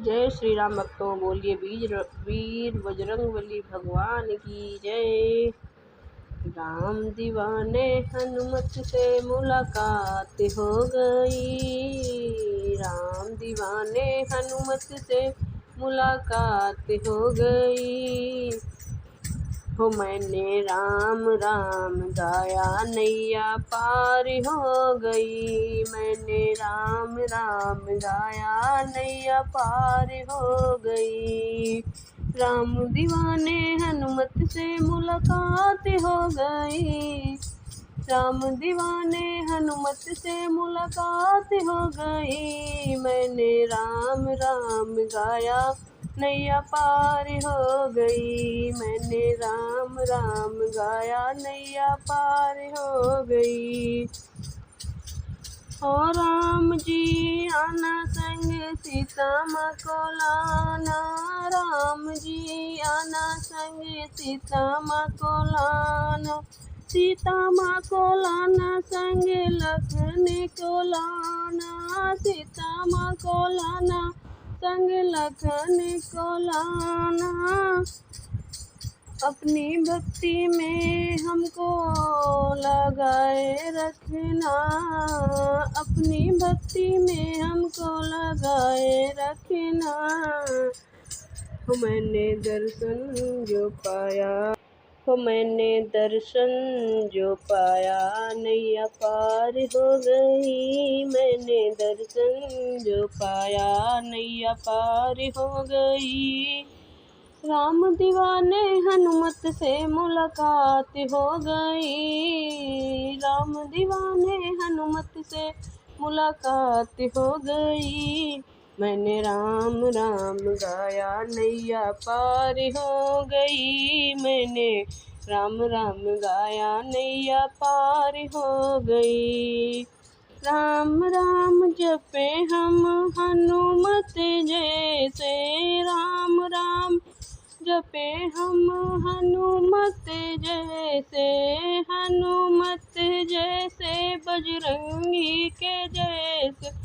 जय श्री राम भक्तों, बोलिए वीर बजरंगबली भगवान की जय। राम दीवाने हनुमत से मुलाकात हो गई। राम दीवाने हनुमत से मुलाकात हो गई। हो मैंने राम राम गाया, नैया पार हो गई। मैंने राम राम गाया, नैया पार हो गई। राम दीवाने हनुमत से मुलाकात हो गई। राम दीवाने हनुमत से मुलाकात हो गई। मैंने राम राम गाया, नैया पार हो गई। मैंने राम राम गाया, नैया पार हो गई। और राम जी आना संग सीता माँ को लाना। राम जी आना संग सीता माँ को लाना। सीता माँ को लाना संग लखन को लाना। सीता माँ को लाना संग लखन को लाना। अपनी भक्ति में हमको लगाए रखना। अपनी भक्ति में हमको लगाए रखना। मैंने दर्शन जो पाया, मैंने दर्शन जो पाया, नैया पार हो गई। मैंने दर्शन जो पाया, नैया पार हो गई। राम दीवाने हनुमत से मुलाकात हो गई। राम दीवाने हनुमत से मुलाकात हो गई। मैंने राम राम गाया, नैया पार हो गई। मैंने राम राम गाया, नैया पार हो गई। राम राम जपे हम हनुमत जैसे। राम राम जपे हम हनुमत जैसे। हनुमत जैसे बजरंगी के जैसे।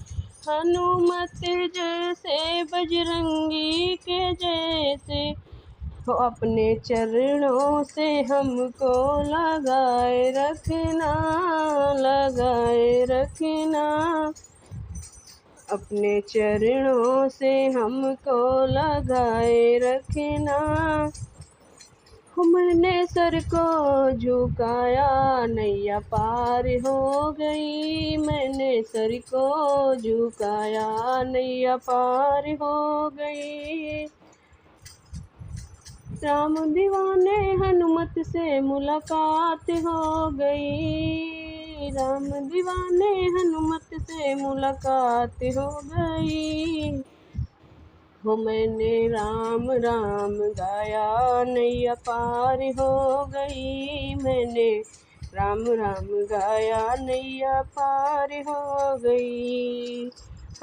हनुमत जैसे बजरंगी के जैसे। हो अपने चरणों से हमको लगाए रखना। लगाए रखना। अपने चरणों से हमको लगाए रखना। मैंने सर को झुकाया, नैया पार हो गई। मैंने सर को झुकाया, नैया पार हो गई। राम दीवाने हनुमत से मुलाकात हो गई। राम दीवाने हनुमत से मुलाकात हो गई। हो मैंने राम राम गाया, नैया पार हो गई। मैंने राम राम गाया, नैया पार हो गई।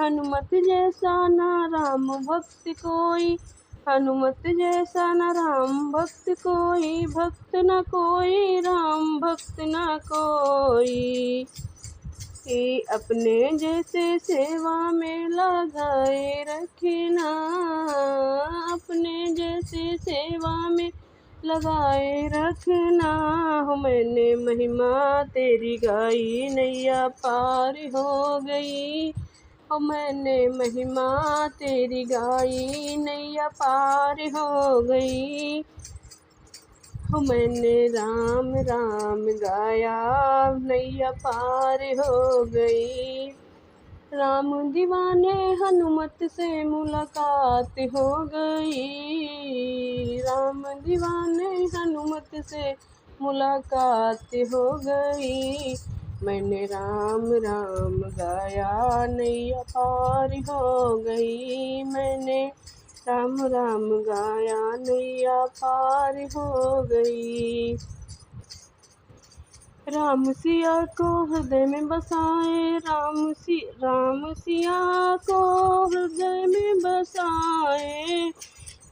हनुमत जैसा ना राम भक्त कोई। हनुमत जैसा न राम भक्त कोई। भक्त न कोई, राम भक्त न कोई। अपने जैसे सेवा में लगाए रखना। अपने जैसे सेवा में लगाए रखना। हो मैंने महिमा तेरी गाई, नैया पार हो गई। हो मैंने महिमा तेरी गाई, नैया पार हो गई। हो मैंने राम राम गाया, नैया पार हो गई। राम दीवाने हनुमत से मुलाकात हो गई। राम दीवाने हनुमत से मुलाकात हो गई। मैंने राम राम गाया, नैया पार हो गई। मैंने राम राम गाया, नैया पार हो गई। राम सिया को हृदय में बसाए। राम सिया को हृदय में बसाए।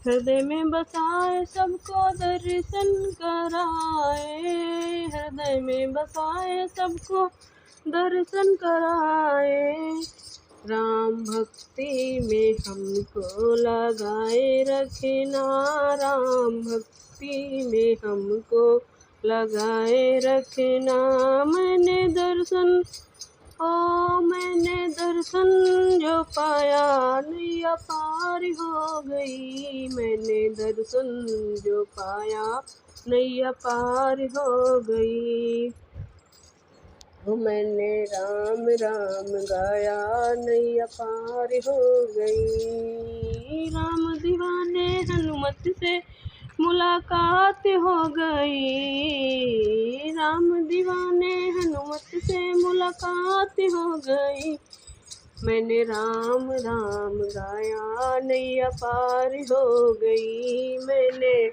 हृदय में बसाए सबको दर्शन कराए। हृदय में बसाए सबको दर्शन कराए। राम भक्त भक्ति में हमको लगाए रखना, राम भक्ति में हमको लगाए रखना। मैंने दर्शन जो पाया नैया पार हो गई। मैंने दर्शन जो पाया नैया पार हो गई। मैंने राम राम गाया नैया पार हो गई। राम दीवाने हनुमत से मुलाकात हो गई। राम दीवाने हनुमत से मुलाकात हो गई। मैंने राम राम गाया नैया पार हो गई। मैंने